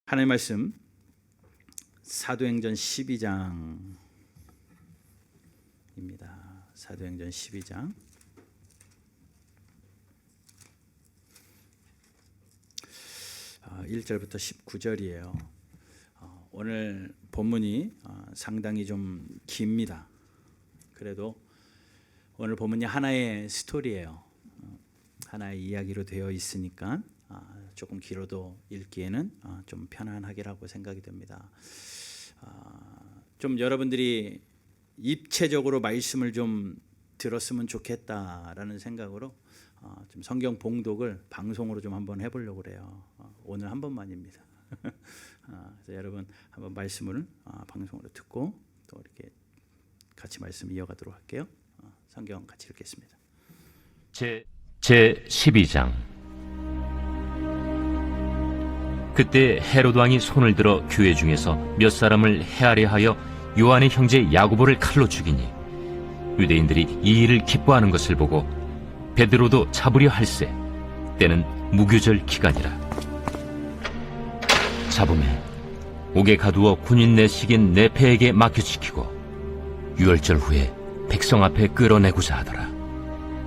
하나님의 말씀 사도행전 12장입니다. 사도행전 12장. 아, 1절부터 19절이에요. 오늘 본문이 상당히 좀 깁니다. 그래도 오늘 본문이 하나의 스토리예요. 하나의 이야기로 되어 있으니까 조금 길어도 읽기에는 좀 편안하게라고 생각이 됩니다. 좀 여러분들이 입체적으로 말씀을 좀 들었으면 좋겠다라는 생각으로 좀 성경 봉독을 방송으로 좀 한번 해보려고 그래요. 오늘 한 번만입니다. 그래서 여러분 한번 말씀을 방송으로 듣고 또 이렇게 같이 말씀 이어가도록 할게요. 성경 같이 읽겠습니다. 제 12장. 그때 헤롯 왕이 손을 들어 교회 중에서 몇 사람을 해하려 하여 요한의 형제 야고보를 칼로 죽이니 유대인들이 이 일을 기뻐하는 것을 보고 베드로도 잡으려 할세. 때는 무교절 기간이라. 잡음에 옥에 가두어 군인 내식인 네페에게 맡겨지키고 유월절 후에 백성 앞에 끌어내고자 하더라.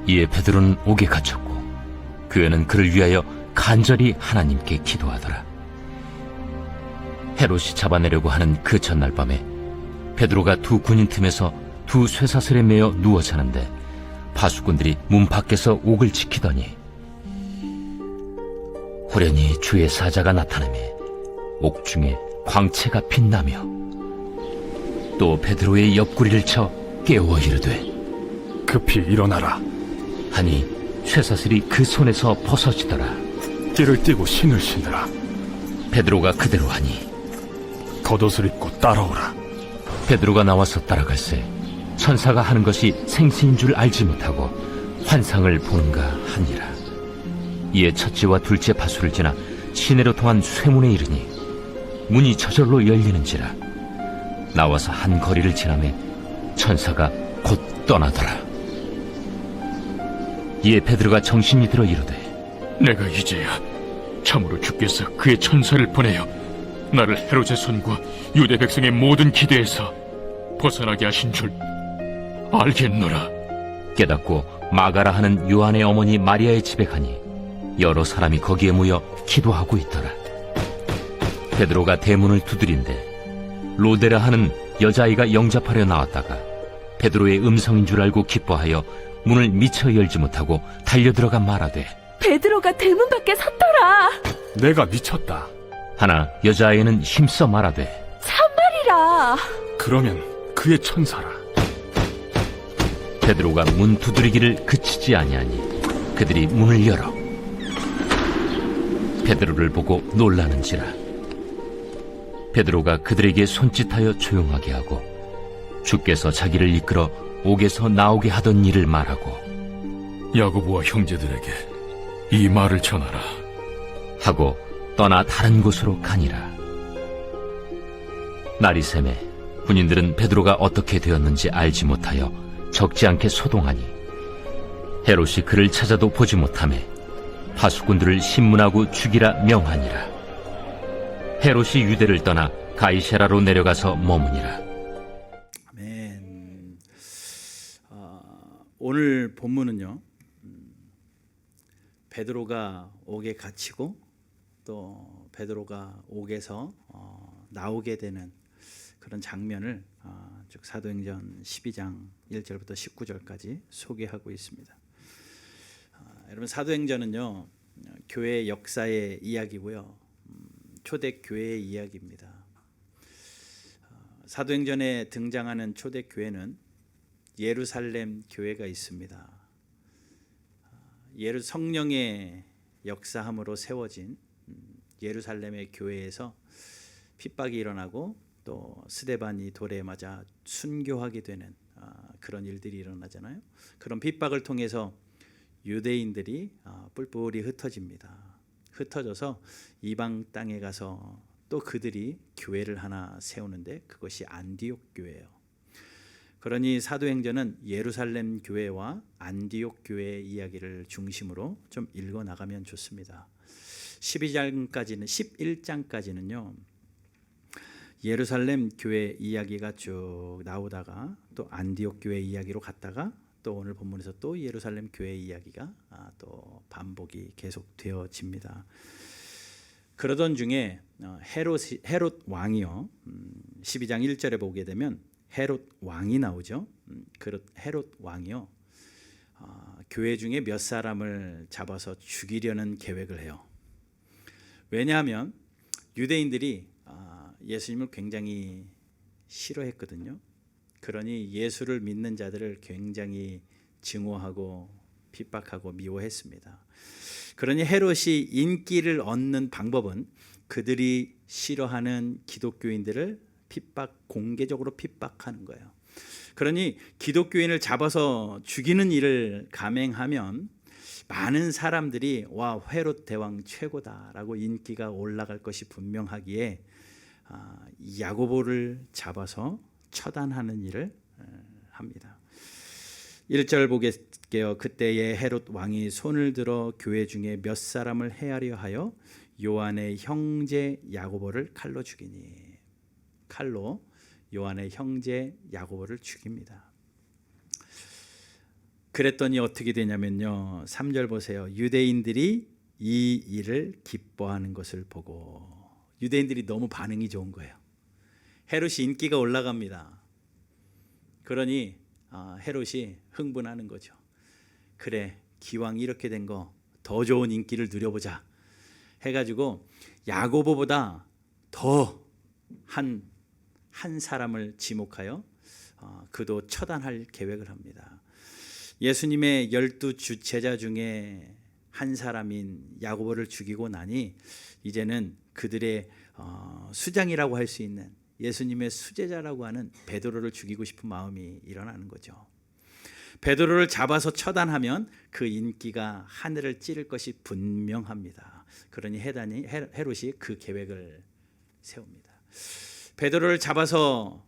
이에 베드로는 옥에 갇혔고 교회는 그를 위하여 간절히 하나님께 기도하더라. 헤롯이 잡아내려고 하는 그 전날 밤에 베드로가 두 군인 틈에서 두 쇠사슬에 매어 누워 자는데 파수꾼들이 문 밖에서 옥을 지키더니 호련히 주의 사자가 나타나매 옥 중에 광채가 빛나며 또 베드로의 옆구리를 쳐 깨워 이르되 급히 일어나라. 하니 쇠사슬이 그 손에서 벗어지더라. 띠를 띠고 신을 신으라. 베드로가 그대로 하니 겉옷을 입고 따라오라. 베드로가 나와서 따라갈새 천사가 하는 것이 생시인 줄 알지 못하고 환상을 보는가 하니라. 이에 첫째와 둘째 파수를 지나 시내로 통한 쇠문에 이르니 문이 저절로 열리는지라. 나와서 한 거리를 지나매 천사가 곧 떠나더라. 이에 베드로가 정신이 들어 이르되 내가 이제야 참으로 주께서 그의 천사를 보내어 나를 헤롯의 손과 유대 백성의 모든 기대에서 벗어나게 하신 줄 알겠노라. 깨닫고 마가라 하는 요한의 어머니 마리아의 집에 가니 여러 사람이 거기에 모여 기도하고 있더라. 베드로가 대문을 두드린데 로데라 하는 여자아이가 영접하려 나왔다가 베드로의 음성인 줄 알고 기뻐하여 문을 미처 열지 못하고 달려들어가 말하되 베드로가 대문 밖에 섰더라. 내가 미쳤다. 하나 여자아이는 힘써 말하되 참말이라. 그러면 그의 천사라. 베드로가 문 두드리기를 그치지 아니하니 그들이 문을 열어 베드로를 보고 놀라는지라. 베드로가 그들에게 손짓하여 조용하게 하고 주께서 자기를 이끌어 옥에서 나오게 하던 일을 말하고 야고보와 형제들에게 이 말을 전하라. 하고 떠나 다른 곳으로 가니라. 날이 새매 군인들은 베드로가 어떻게 되었는지 알지 못하여 적지 않게 소동하니 헤롯이 그를 찾아도 보지 못하매 파수꾼들을 신문하고 죽이라 명하니라. 헤롯이 유대를 떠나 가이사라로 내려가서 머무니라. 아멘. 오늘 본문은요, 베드로가 옥에 갇히고 또 베드로가 옥에서 나오게 되는 그런 장면을 쭉 사도행전 12장 1절부터 19절까지 소개하고 있습니다. 여러분, 사도행전은요 교회 역사의 이야기고요, 초대교회의 이야기입니다. 사도행전에 등장하는 초대교회는 예루살렘 교회가 있습니다. 성령의 역사함으로 세워진 예루살렘의 교회에서 핍박이 일어나고 또 스데반이 돌에 맞아 순교하게 되는 그런 일들이 일어나잖아요. 그런 핍박을 통해서 유대인들이 뿔뿔이 흩어집니다. 흩어져서 이방 땅에 가서 또 그들이 교회를 하나 세우는데 그것이 안디옥 교회예요. 그러니 사도행전은 예루살렘 교회와 안디옥 교회의 이야기를 중심으로 좀 읽어 나가면 좋습니다. 11장까지는요. 예루살렘 교회 이야기가 쭉 나오다가 또 안디옥 교회 이야기로 갔다가 또 오늘 본문에서 또 예루살렘 교회 이야기가 또 반복이 계속되어집니다. 그러던 중에 헤롯 왕이요. 12장 1절에 보게 되면 헤롯 왕이 나오죠. 헤롯 왕이요. 교회 중에 몇 사람을 잡아서 죽이려는 계획을 해요. 왜냐하면 유대인들이 예수님을 굉장히 싫어했거든요. 그러니 예수를 믿는 자들을 굉장히 증오하고 핍박하고 미워했습니다. 그러니 헤롯이 인기를 얻는 방법은 그들이 싫어하는 기독교인들을 공개적으로 핍박하는 거예요. 그러니 기독교인을 잡아서 죽이는 일을 감행하면 많은 사람들이 와, 헤롯 대왕 최고다라고 인기가 올라갈 것이 분명하기에 야고보를 잡아서 처단하는 일을 합니다. 1절 보겠게요. 그때에 헤롯 왕이 손을 들어 교회 중에 몇 사람을 해하려 하여 요한의 형제 야고보를 칼로 죽이니. 칼로 요한의 형제 야고보를 죽입니다. 그랬더니 어떻게 되냐면요. 3절 보세요. 유대인들이 이 일을 기뻐하는 것을 보고, 유대인들이 너무 반응이 좋은 거예요. 헤롯이 인기가 올라갑니다. 그러니 헤롯이 흥분하는 거죠. 그래, 기왕 이렇게 된 거 더 좋은 인기를 누려보자 해가지고 야고보보다 더 한 사람을 지목하여 그도 처단할 계획을 합니다. 예수님의 12 제자 중에 한 사람인 야고보를 죽이고 나니 이제는 그들의 수장이라고 할 수 있는 예수님의 수제자라고 하는 베드로를 죽이고 싶은 마음이 일어나는 거죠. 베드로를 잡아서 처단하면 그 인기가 하늘을 찌를 것이 분명합니다. 그러니 헤롯이 그 계획을 세웁니다. 베드로를 잡아서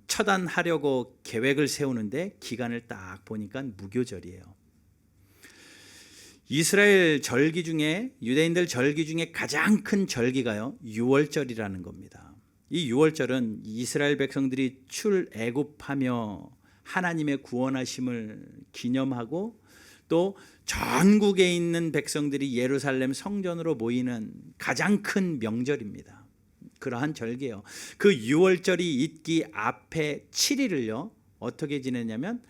처단하려고 계획을 세우는데 기간을 딱 보니까 무교절이에요. 이스라엘 절기 중에, 유대인들 절기 중에 가장 큰 절기가요, 유월절이라는 겁니다. 이 유월절은 이스라엘 백성들이 출애굽하며 하나님의 구원하심을 기념하고 또 전국에 있는 백성들이 예루살렘 성전으로 모이는 가장 큰 명절입니다. 그러한 절기예요. 그 유월절이 있기 앞에 7일을요 어떻게 지내냐면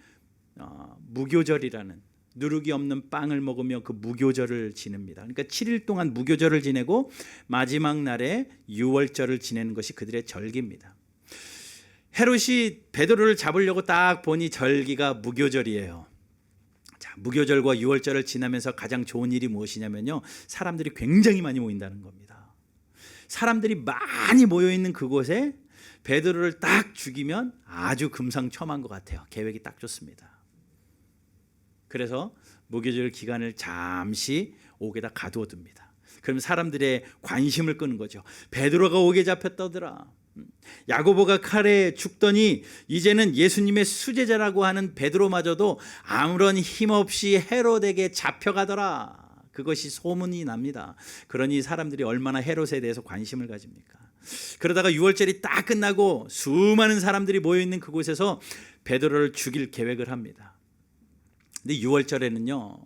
무교절이라는, 누룩이 없는 빵을 먹으며 그 무교절을 지냅니다. 그러니까 7일 동안 무교절을 지내고 마지막 날에 유월절을 지내는 것이 그들의 절기입니다. 헤롯이 베드로를 잡으려고 딱 보니 절기가 무교절이에요. 자, 무교절과 유월절을 지나면서 가장 좋은 일이 무엇이냐면요, 사람들이 굉장히 많이 모인다는 겁니다. 사람들이 많이 모여있는 그곳에 베드로를 딱 죽이면 아주 금상첨화인 것 같아요. 계획이 딱 좋습니다. 그래서 무교절 기간을 잠시 옥에다 가두어둡니다. 그럼 사람들의 관심을 끄는 거죠. 베드로가 옥에 잡혔다더라. 야고보가 칼에 죽더니 이제는 예수님의 수제자라고 하는 베드로마저도 아무런 힘없이 헤롯에게 잡혀가더라. 그것이 소문이 납니다. 그러니 사람들이 얼마나 헤롯에 대해서 관심을 가집니까? 그러다가 유월절이 딱 끝나고 수많은 사람들이 모여있는 그곳에서 베드로를 죽일 계획을 합니다. 근데 유월절에는요,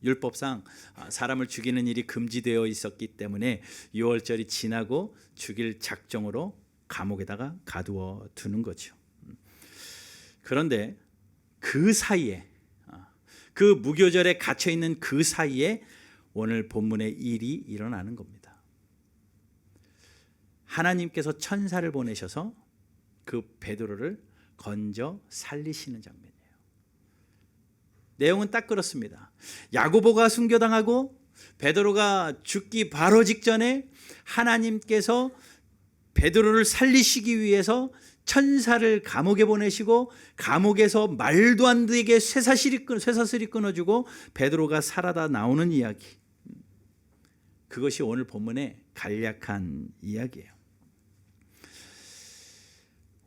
율법상 사람을 죽이는 일이 금지되어 있었기 때문에 유월절이 지나고 죽일 작정으로 감옥에다가 가두어 두는 거죠. 그런데 그 사이에, 그 무교절에 갇혀 있는 그 사이에 오늘 본문의 일이 일어나는 겁니다. 하나님께서 천사를 보내셔서 그 베드로를 건져 살리시는 장면이에요. 내용은 딱 그렇습니다. 야고보가 순교당하고 베드로가 죽기 바로 직전에 하나님께서 베드로를 살리시기 위해서 천사를 감옥에 보내시고 감옥에서 말도 안 되게 쇠사슬이 끊어지고 베드로가 살아다 나오는 이야기. 그것이 오늘 본문의 간략한 이야기예요.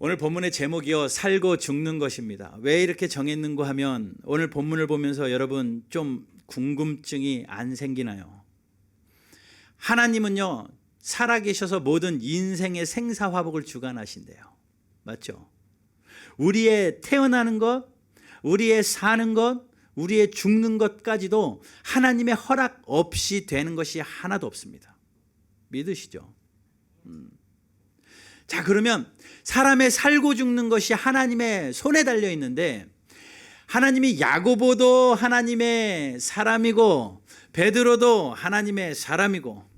오늘 본문의 제목이요, 살고 죽는 것입니다. 왜 이렇게 정했는가 하면 오늘 본문을 보면서 여러분 좀 궁금증이 안 생기나요? 하나님은요, 살아계셔서 모든 인생의 생사화복을 주관하신대요. 맞죠? 우리의 태어나는 것, 우리의 사는 것, 우리의 죽는 것까지도 하나님의 허락 없이 되는 것이 하나도 없습니다. 믿으시죠? 자, 그러면 사람의 살고 죽는 것이 하나님의 손에 달려 있는데, 하나님이 야고보도 하나님의 사람이고 베드로도 하나님의 사람이고,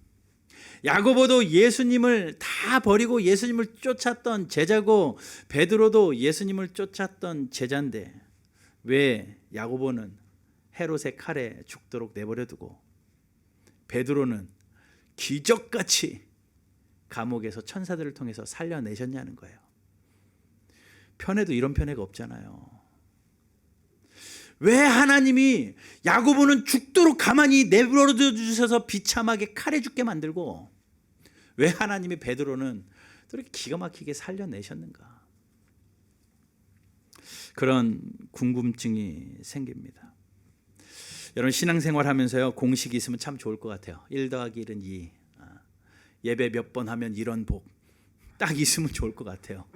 야고보도 예수님을 다 버리고 예수님을 쫓았던 제자고 베드로도 예수님을 쫓았던 제자인데, 왜 야고보는 헤롯의 칼에 죽도록 내버려 두고 베드로는 기적같이 감옥에서 천사들을 통해서 살려내셨냐는 거예요. 편에도 이런 편애가 없잖아요. 왜 하나님이 야고보는 죽도록 가만히 내버려 두셔서 비참하게 칼에 죽게 만들고, 왜 하나님이 베드로는 또 이렇게 기가 막히게 살려내셨는가? 그런 궁금증이 생깁니다. 여러분, 신앙생활 하면서요, 공식이 있으면 참 좋을 것 같아요. 1 더하기 1은 2, 예배 몇 번 하면 이런 복, 딱 있으면 좋을 것 같아요.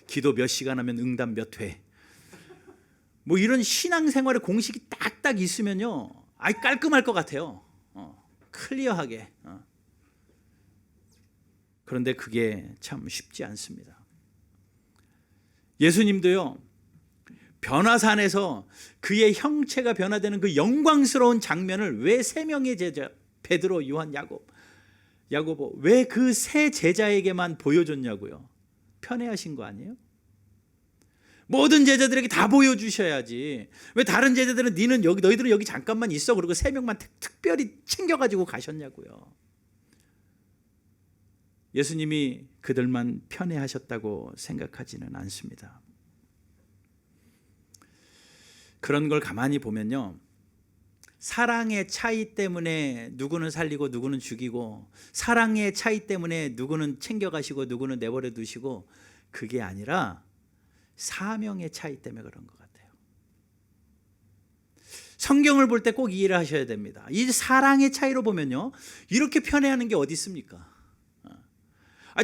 기도 몇 시간 하면 응답 몇 회, 뭐 이런 신앙생활의 공식이 딱딱 있으면요, 아이 깔끔할 것 같아요. 클리어하게. 그런데 그게 참 쉽지 않습니다. 예수님도요, 변화산에서 그의 형체가 변화되는 그 영광스러운 장면을 왜 세 명의 제자, 베드로, 요한, 야고보, 왜 그 세 제자에게만 보여줬냐고요? 편애하신 거 아니에요? 모든 제자들에게 다 보여주셔야지. 왜 다른 제자들은 너희들은 여기 잠깐만 있어, 그리고 세 명만 특별히 챙겨가지고 가셨냐고요? 예수님이 그들만 편애하셨다고 생각하지는 않습니다. 그런 걸 가만히 보면요, 사랑의 차이 때문에 누구는 살리고 누구는 죽이고, 사랑의 차이 때문에 누구는 챙겨가시고 누구는 내버려 두시고, 그게 아니라 사명의 차이 때문에 그런 것 같아요. 성경을 볼 때 꼭 이해를 하셔야 됩니다. 이 사랑의 차이로 보면요, 이렇게 편애하는 게 어디 있습니까?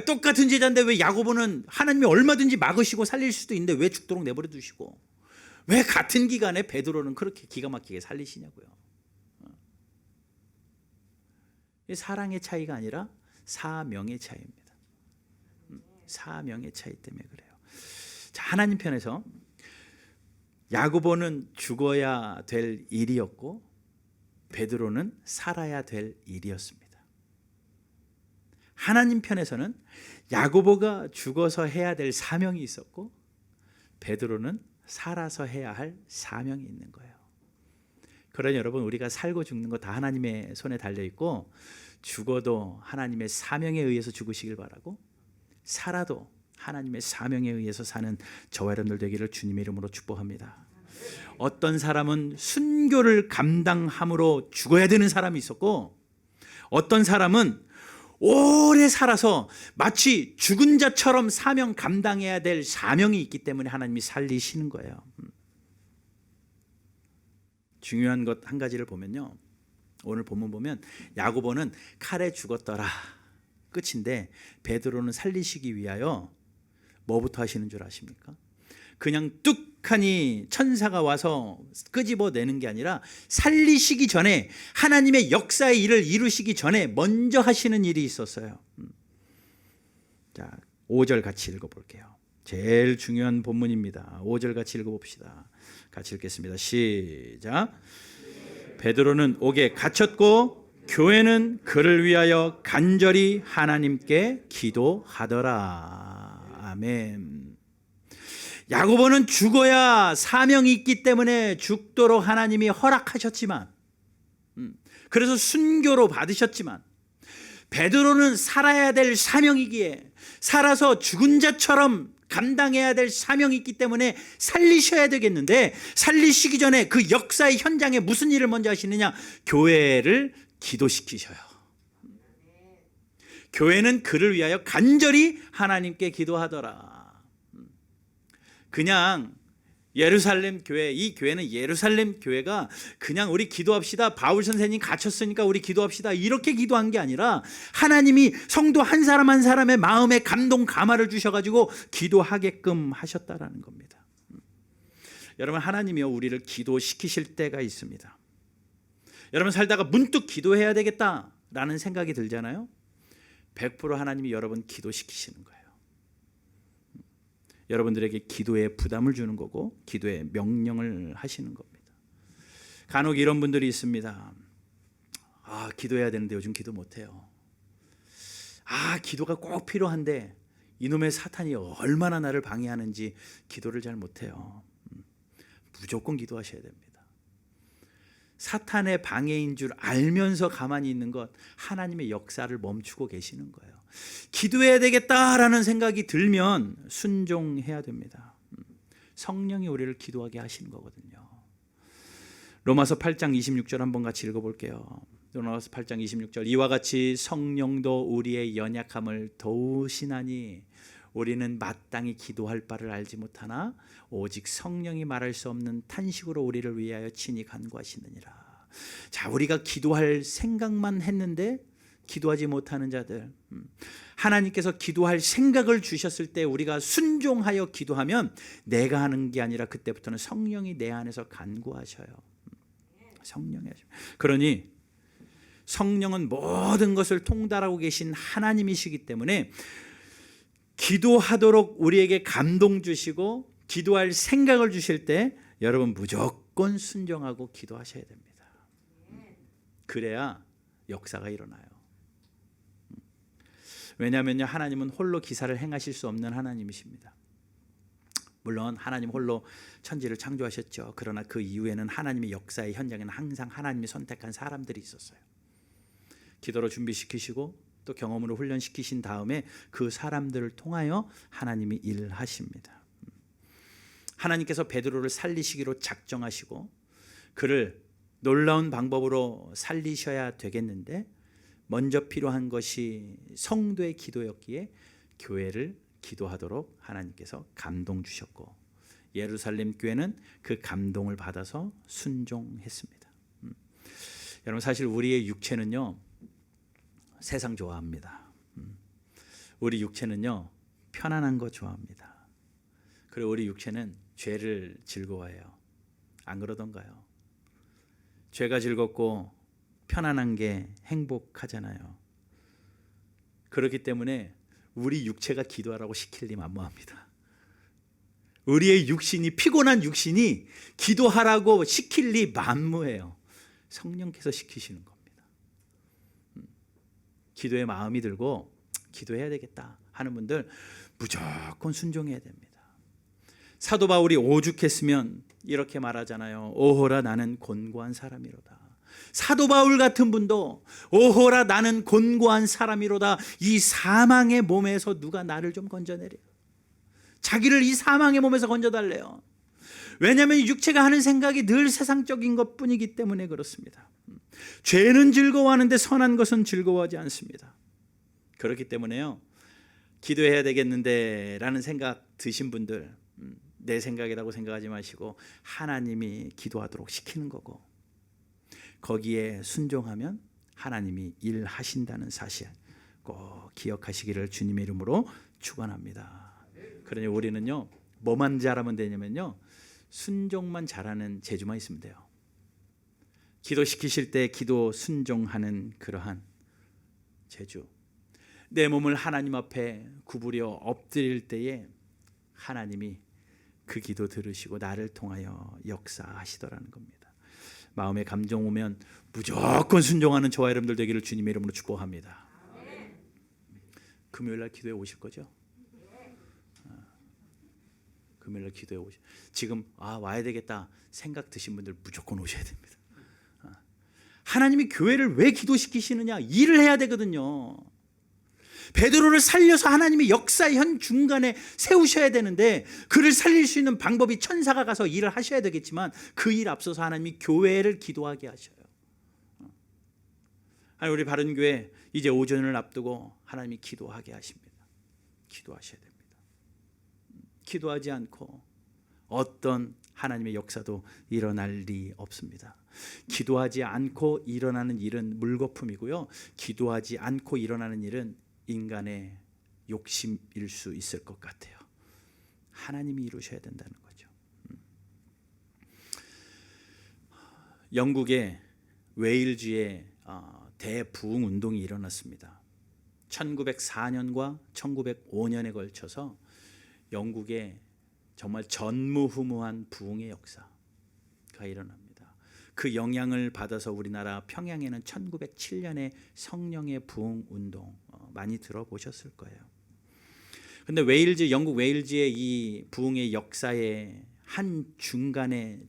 똑같은 제자인데 왜 야고보는 하나님이 얼마든지 막으시고 살릴 수도 있는데 왜 죽도록 내버려 두시고, 왜 같은 기간에 베드로는 그렇게 기가 막히게 살리시냐고요? 사랑의 차이가 아니라 사명의 차이입니다. 사명의 차이 때문에 그래요. 자, 하나님 편에서 야고보는 죽어야 될 일이었고 베드로는 살아야 될 일이었습니다. 하나님 편에서는 야고보가 죽어서 해야 될 사명이 있었고 베드로는 살아서 해야 할 사명이 있는 거예요. 그러니 여러분, 우리가 살고 죽는 거 다 하나님의 손에 달려 있고, 죽어도 하나님의 사명에 의해서 죽으시길 바라고, 살아도 하나님의 사명에 의해서 사는 저와 여러분들 되기를 주님의 이름으로 축복합니다. 어떤 사람은 순교를 감당함으로 죽어야 되는 사람이 있었고, 어떤 사람은 오래 살아서 마치 죽은 자처럼 사명 감당해야 될 사명이 있기 때문에 하나님이 살리시는 거예요. 중요한 것 한 가지를 보면요, 오늘 본문 보면 야고보는 칼에 죽었더라 끝인데, 베드로는 살리시기 위하여 뭐부터 하시는 줄 아십니까? 그냥 뚝하니 천사가 와서 끄집어내는 게 아니라 살리시기 전에, 하나님의 역사의 일을 이루시기 전에 먼저 하시는 일이 있었어요. 자, 5절 같이 읽어볼게요. 제일 중요한 본문입니다. 5절 같이 읽어봅시다. 같이 읽겠습니다. 시작. 베드로는 옥에 갇혔고 교회는 그를 위하여 간절히 하나님께 기도하더라. 아멘. 야고보는 죽어야 사명이 있기 때문에 죽도록 하나님이 허락하셨지만, 그래서 순교로 받으셨지만, 베드로는 살아야 될 사명이기에 살아서 죽은 자처럼 감당해야 될 사명이 있기 때문에 살리셔야 되겠는데, 살리시기 전에 그 역사의 현장에 무슨 일을 먼저 하시느냐? 교회를 기도시키셔요. 교회는 그를 위하여 간절히 하나님께 기도하더라. 그냥 예루살렘 교회, 이 교회는 예루살렘 교회가 그냥 우리 기도합시다, 바울 선생님 갇혔으니까 우리 기도합시다, 이렇게 기도한 게 아니라 하나님이 성도 한 사람 한 사람의 마음에 감동 감화를 주셔가지고 기도하게끔 하셨다라는 겁니다. 여러분, 하나님이요, 우리를 기도시키실 때가 있습니다. 여러분 살다가 문득 기도해야 되겠다라는 생각이 들잖아요. 100% 하나님이 여러분 기도시키시는 거예요. 여러분들에게 기도에 부담을 주는 거고 기도에 명령을 하시는 겁니다. 간혹 이런 분들이 있습니다. 아, 기도해야 되는데 요즘 기도 못해요. 아, 기도가 꼭 필요한데 이놈의 사탄이 얼마나 나를 방해하는지 기도를 잘 못해요. 무조건 기도하셔야 됩니다. 사탄의 방해인 줄 알면서 가만히 있는 것, 하나님의 역사를 멈추고 계시는 거예요. 기도해야 되겠다라는 생각이 들면 순종해야 됩니다. 성령이 우리를 기도하게 하시는 거거든요. 로마서 8장 26절 한번 같이 읽어볼게요. 로마서 8장 26절, 이와 같이 성령도 우리의 연약함을 도우시나니 우리는 마땅히 기도할 바를 알지 못하나 오직 성령이 말할 수 없는 탄식으로 우리를 위하여 친히 간구하시느니라. 자, 우리가 기도할 생각만 했는데 기도하지 못하는 자들, 하나님께서 기도할 생각을 주셨을 때 우리가 순종하여 기도하면 내가 하는 게 아니라 그때부터는 성령이 내 안에서 간구하셔요. 성령이 하셔요. 그러니 성령은 모든 것을 통달하고 계신 하나님이시기 때문에 기도하도록 우리에게 감동 주시고 기도할 생각을 주실 때 여러분 무조건 순종하고 기도하셔야 됩니다. 그래야 역사가 일어나요. 왜냐하면요, 하나님은 홀로 기사를 행하실 수 없는 하나님이십니다. 물론 하나님 홀로 천지를 창조하셨죠. 그러나 그 이후에는 하나님의 역사의 현장에는 항상 하나님이 선택한 사람들이 있었어요. 기도로 준비시키시고 또 경험으로 훈련시키신 다음에 그 사람들을 통하여 하나님이 일하십니다. 하나님께서 베드로를 살리시기로 작정하시고 그를 놀라운 방법으로 살리셔야 되겠는데 먼저 필요한 것이 성도의 기도였기에 교회를 기도하도록 하나님께서 감동 주셨고 예루살렘 교회는 그 감동을 받아서 순종했습니다. 여러분, 사실 우리의 육체는요 세상 좋아합니다. 우리 육체는요 편안한 거 좋아합니다. 그리고 우리 육체는 죄를 즐거워해요. 안 그러던가요? 죄가 즐겁고 편안한 게 행복하잖아요. 그렇기 때문에 우리 육체가 기도하라고 시킬 리 만무합니다. 우리의 육신이, 피곤한 육신이 기도하라고 시킬 리 만무해요. 성령께서 시키시는 겁니다. 기도에 마음이 들고 기도해야 되겠다 하는 분들 무조건 순종해야 됩니다. 사도 바울이 오죽했으면 이렇게 말하잖아요. 오호라 나는 곤고한 사람이로다. 사도 바울 같은 분도 오호라 나는 곤고한 사람이로다. 이 사망의 몸에서 누가 나를 좀 건져내려. 자기를 이 사망의 몸에서 건져달래요. 왜냐하면 육체가 하는 생각이 늘 세상적인 것뿐이기 때문에 그렇습니다. 죄는 즐거워하는데 선한 것은 즐거워하지 않습니다. 그렇기 때문에요, 기도해야 되겠는데 라는 생각 드신 분들, 내 생각이라고 생각하지 마시고 하나님이 기도하도록 시키는 거고 거기에 순종하면 하나님이 일하신다는 사실 꼭 기억하시기를 주님의 이름으로 축원합니다. 그러니 우리는요 뭐만 잘하면 되냐면요 순종만 잘하는 재주만 있으면 돼요. 기도시키실 때 기도 순종하는 그러한 재주, 내 몸을 하나님 앞에 구부려 엎드릴 때에 하나님이 그 기도 들으시고 나를 통하여 역사하시더라는 겁니다. 마음에 감정 오면 무조건 순종하는 저와 여러분들 되기를 주님의 이름으로 축복합니다. 금요일날 기도해 오실 거죠? 금요일날 기도해 오실. 지금 와야 되겠다 생각 드신 분들 무조건 오셔야 됩니다. 하나님이 교회를 왜 기도시키시느냐? 일을 해야 되거든요. 베드로를 살려서 하나님이 역사의 현 중간에 세우셔야 되는데 그를 살릴 수 있는 방법이 천사가 가서 일을 하셔야 되겠지만 그 일 앞서서 하나님이 교회를 기도하게 하셔요. 우리 바른교회 이제 오전을 앞두고 하나님이 기도하게 하십니다. 기도하셔야 됩니다. 기도하지 않고 어떤 하나님의 역사도 일어날 리 없습니다. 기도하지 않고 일어나는 일은 물거품이고요. 기도하지 않고 일어나는 일은 인간의 욕심일 수 있을 것 같아요. 하나님이 이루셔야 된다는 거죠. 영국의 웨일즈에 대부흥 운동이 일어났습니다. 1904년과 1905년에 걸쳐서 영국에 정말 전무후무한 부흥의 역사가 일어납니다. 그 영향을 받아서 우리나라 평양에는 1907년에 성령의 부흥 운동 많이 들어보셨을 거예요. 근데 영국 웨일즈의 이 부흥의 역사의 한 중간에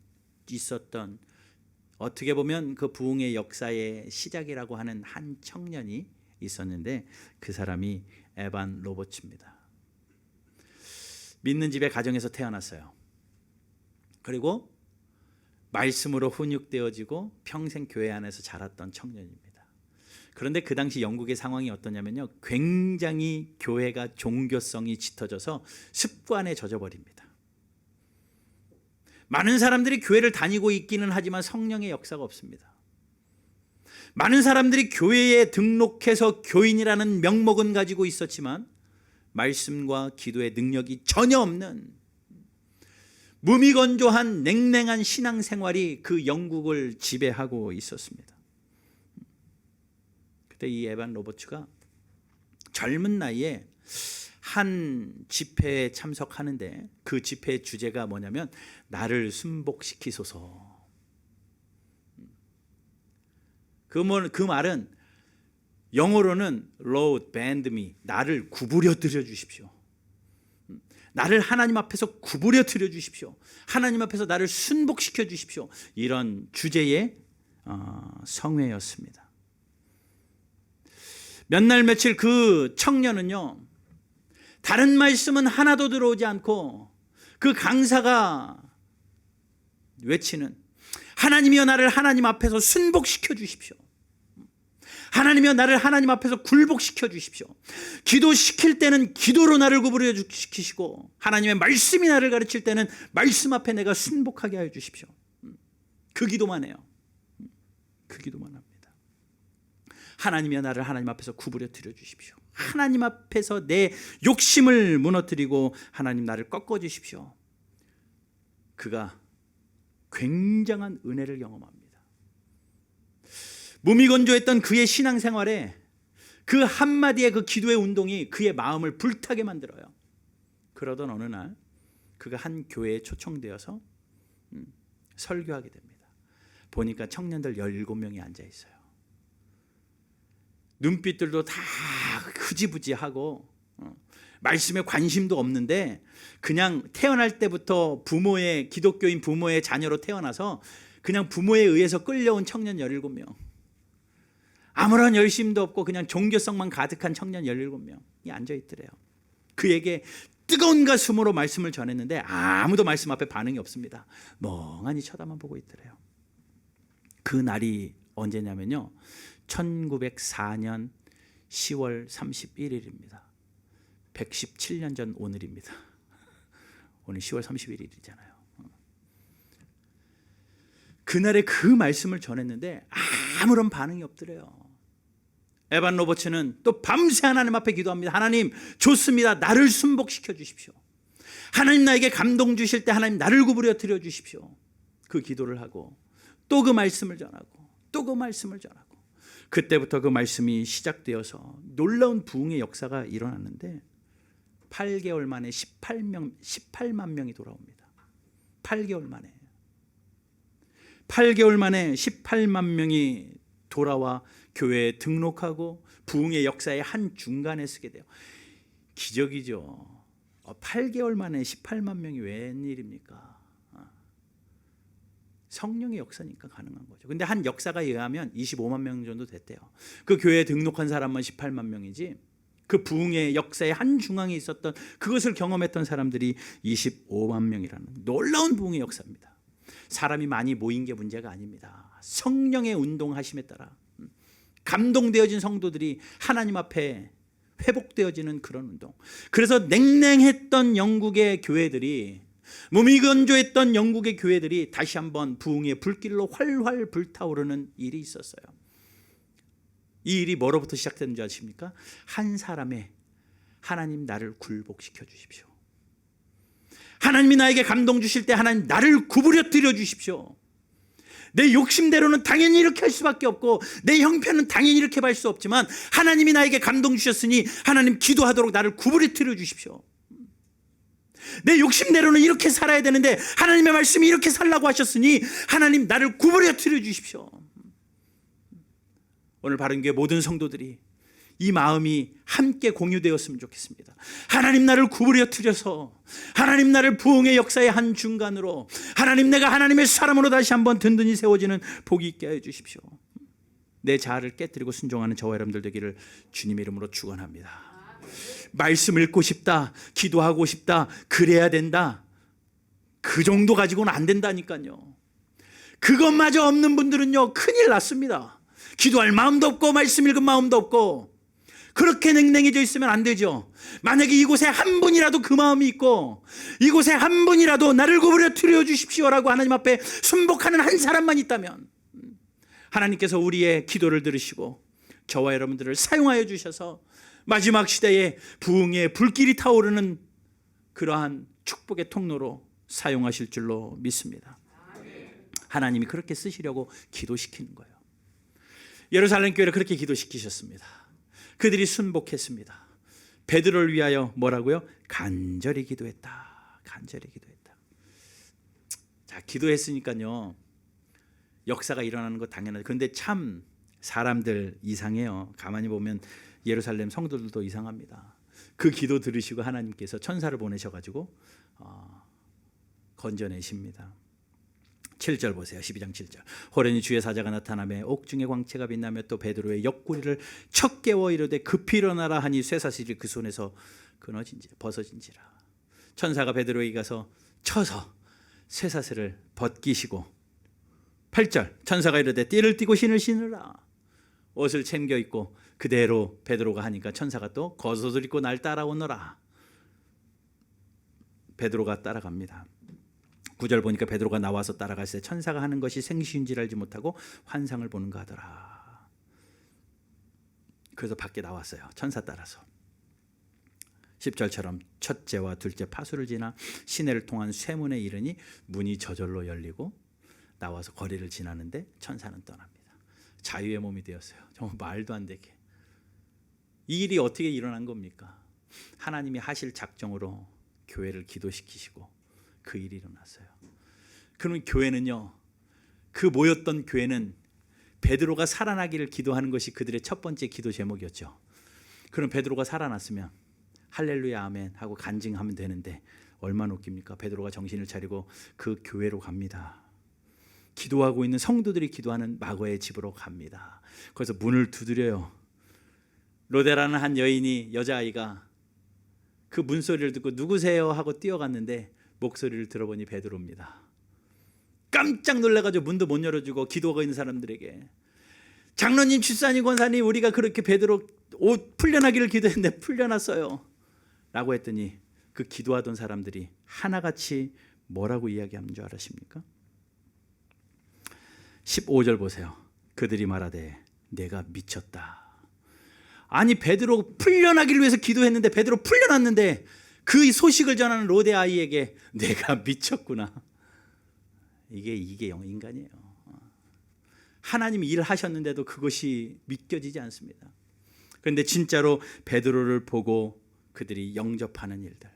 있었던, 어떻게 보면 그 부흥의 역사의 시작이라고 하는 한 청년이 있었는데 그 사람이 에반 로버츠입니다. 믿는 집의 가정에서 태어났어요. 그리고 말씀으로 훈육되어지고 평생 교회 안에서 자랐던 청년입니다. 그런데 그 당시 영국의 상황이 어떠냐면요, 굉장히 교회가 종교성이 짙어져서 습관에 젖어버립니다. 많은 사람들이 교회를 다니고 있기는 하지만 성령의 역사가 없습니다. 많은 사람들이 교회에 등록해서 교인이라는 명목은 가지고 있었지만 말씀과 기도의 능력이 전혀 없는 무미건조한 냉랭한 신앙생활이 그 영국을 지배하고 있었습니다. 그때 이 에반 로버츠가 젊은 나이에 한 집회에 참석하는데 그 집회의 주제가 뭐냐면 나를 순복시키소서. 그 말은 영어로는 Lord bend me, 나를 구부려 드려 주십시오. 나를 하나님 앞에서 구부려 드려 주십시오. 하나님 앞에서 나를 순복시켜 주십시오. 이런 주제의 성회였습니다. 몇 날 며칠 그 청년은요, 다른 말씀은 하나도 들어오지 않고 그 강사가 외치는 하나님이여 나를 하나님 앞에서 순복시켜 주십시오. 하나님이여 나를 하나님 앞에서 굴복시켜 주십시오. 기도시킬 때는 기도로 나를 구부려 시키시고 하나님의 말씀이 나를 가르칠 때는 말씀 앞에 내가 순복하게 하여 주십시오. 그 기도만 해요. 그 기도만 합니다. 하나님이여 나를 하나님 앞에서 구부려 드려 주십시오. 하나님 앞에서 내 욕심을 무너뜨리고 하나님 나를 꺾어 주십시오. 그가 굉장한 은혜를 경험합니다. 무미건조했던 그의 신앙생활에 그 한마디의 그 기도의 운동이 그의 마음을 불타게 만들어요. 그러던 어느 날 그가 한 교회에 초청되어서 설교하게 됩니다. 보니까 청년들 17명이 앉아 있어요. 눈빛들도 다 흐지부지하고 말씀에 관심도 없는데 그냥 태어날 때부터 기독교인 부모의 자녀로 태어나서 그냥 부모에 의해서 끌려온 청년 17명, 아무런 열심도 없고 그냥 종교성만 가득한 청년 17명이 앉아있더래요. 그에게 뜨거운 가슴으로 말씀을 전했는데 아무도 말씀 앞에 반응이 없습니다. 멍하니 쳐다만 보고 있더래요. 그 날이 언제냐면요, 1904년 10월 31일입니다. 117년 전 오늘입니다. 오늘 10월 31일이잖아요. 그날에 그 말씀을 전했는데 아무런 반응이 없더래요. 에반 로버츠는 또 밤새 하나님 앞에 기도합니다. 하나님 좋습니다. 나를 순복시켜 주십시오. 하나님 나에게 감동 주실 때 하나님 나를 구부려 드려 주십시오. 그 기도를 하고 또 그 말씀을 전하고 또 그 말씀을 전하고 그때부터 그 말씀이 시작되어서 놀라운 부흥의 역사가 일어났는데 8개월 만에 18만 명이 돌아옵니다. 8개월 만에 18만 명이 돌아와 교회에 등록하고 부흥의 역사의 한 중간에 서게 돼요. 기적이죠. 8개월 만에 18만 명이 웬일입니까? 성령의 역사니까 가능한 거죠. 근데 한 역사가 의하면 25만 명 정도 됐대요. 그 교회에 등록한 사람만 18만 명이지 그 부흥의 역사의 한 중앙에 있었던 그것을 경험했던 사람들이 25만 명이라는 놀라운 부흥의 역사입니다. 사람이 많이 모인 게 문제가 아닙니다. 성령의 운동하심에 따라 감동되어진 성도들이 하나님 앞에 회복되어지는 그런 운동. 그래서 냉랭했던 영국의 교회들이 무미건조했던 영국의 교회들이 다시 한번 부흥의 불길로 활활 불타오르는 일이 있었어요. 이 일이 뭐로부터 시작되는 줄 아십니까? 한 사람의 하나님 나를 굴복시켜 주십시오. 하나님이 나에게 감동 주실 때 하나님 나를 구부려 드려 주십시오. 내 욕심대로는 당연히 이렇게 할 수밖에 없고 내 형편은 당연히 이렇게 할 수 없지만 하나님이 나에게 감동 주셨으니 하나님 기도하도록 나를 구부려 드려 주십시오. 내 욕심대로는 이렇게 살아야 되는데 하나님의 말씀이 이렇게 살라고 하셨으니 하나님 나를 구부려 드려 주십시오. 오늘 바른교회 모든 성도들이 이 마음이 함께 공유되었으면 좋겠습니다. 하나님 나를 구부려 드려서 하나님 나를 부흥의 역사의 한 중간으로 하나님 내가 하나님의 사람으로 다시 한번 든든히 세워지는 복이 있게 하여 주십시오. 내 자아를 깨뜨리고 순종하는 저와 여러분들 되기를 주님의 이름으로 축원합니다. 말씀 읽고 싶다, 기도하고 싶다, 그래야 된다, 그 정도 가지고는 안 된다니까요. 그것마저 없는 분들은요 큰일 났습니다. 기도할 마음도 없고 말씀 읽은 마음도 없고 그렇게 냉랭해져 있으면 안 되죠. 만약에 이곳에 한 분이라도 그 마음이 있고 이곳에 한 분이라도 나를 구부려 드려 주십시오라고 하나님 앞에 순복하는 한 사람만 있다면 하나님께서 우리의 기도를 들으시고 저와 여러분들을 사용하여 주셔서 마지막 시대에 부흥의 불길이 타오르는 그러한 축복의 통로로 사용하실 줄로 믿습니다. 하나님이 그렇게 쓰시려고 기도시키는 거예요. 예루살렘 교회를 그렇게 기도시키셨습니다. 그들이 순복했습니다. 베드로를 위하여 뭐라고요? 간절히 기도했다. 간절히 기도했다. 자, 기도했으니까요 역사가 일어나는 거 당연하죠. 그런데 참 사람들 이상해요. 가만히 보면 예루살렘 성도들도 이상합니다. 그 기도 들으시고 하나님께서 천사를 보내셔가지고 건져내십니다. 7절 보세요. 12장 7절. 호련히 주의 사자가 나타나며 옥중의 광채가 빛나며 또 베드로의 옆구리를 척 깨워 이르되 급히 일어나라 하니 쇠사슬이 그 손에서 벗어진지라. 천사가 베드로에게 가서 쳐서 쇠사슬을 벗기시고 8절. 천사가 이르되 띠를 띠고 신을 신으라. 옷을 챙겨 입고 그대로 베드로가 하니까 천사가 또 겉옷을 입고 날 따라오너라. 베드로가 따라갑니다. 9절 보니까 베드로가 나와서 따라갈새 천사가 하는 것이 생시인 줄 알지 못하고 환상을 보는가 하더라. 그래서 밖에 나왔어요. 천사 따라서. 10절처럼 첫째와 둘째 파수를 지나 시내를 통한 쇠문에 이르니 문이 저절로 열리고 나와서 거리를 지나는데 천사는 떠납니다. 자유의 몸이 되었어요. 정말 말도 안 되게. 이 일이 어떻게 일어난 겁니까? 하나님이 하실 작정으로 교회를 기도시키시고 그 일이 일어났어요. 그러면 교회는요, 그 모였던 교회는 베드로가 살아나기를 기도하는 것이 그들의 첫 번째 기도 제목이었죠. 그럼 베드로가 살아났으면 할렐루야 아멘 하고 간증하면 되는데 얼마나 웃깁니까? 베드로가 정신을 차리고 그 교회로 갑니다. 기도하고 있는 성도들이 기도하는 마거의 집으로 갑니다. 그래서 문을 두드려요. 로데라는 한 여자아이가 그 문소리를 듣고 누구세요? 하고 뛰어갔는데 목소리를 들어보니 베드로입니다. 깜짝 놀라가지고 문도 못 열어주고 기도하고 있는 사람들에게 장로님, 집사님, 권사님, 우리가 그렇게 베드로 옷 풀려나기를 기도했는데 풀려났어요 라고 했더니 그 기도하던 사람들이 하나같이 뭐라고 이야기하는 줄 아십니까? 15절 보세요. 그들이 말하되 내가 미쳤다. 아니 베드로 풀려나기를 위해서 기도했는데 베드로 풀려났는데 그 소식을 전하는 로데 아이에게 내가 미쳤구나. 이게 인간이에요. 하나님이 일하셨는데도 그것이 믿겨지지 않습니다. 그런데 진짜로 베드로를 보고 그들이 영접하는 일들,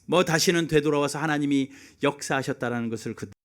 뭐 다시는 되돌아와서 하나님이 역사하셨다라는 것을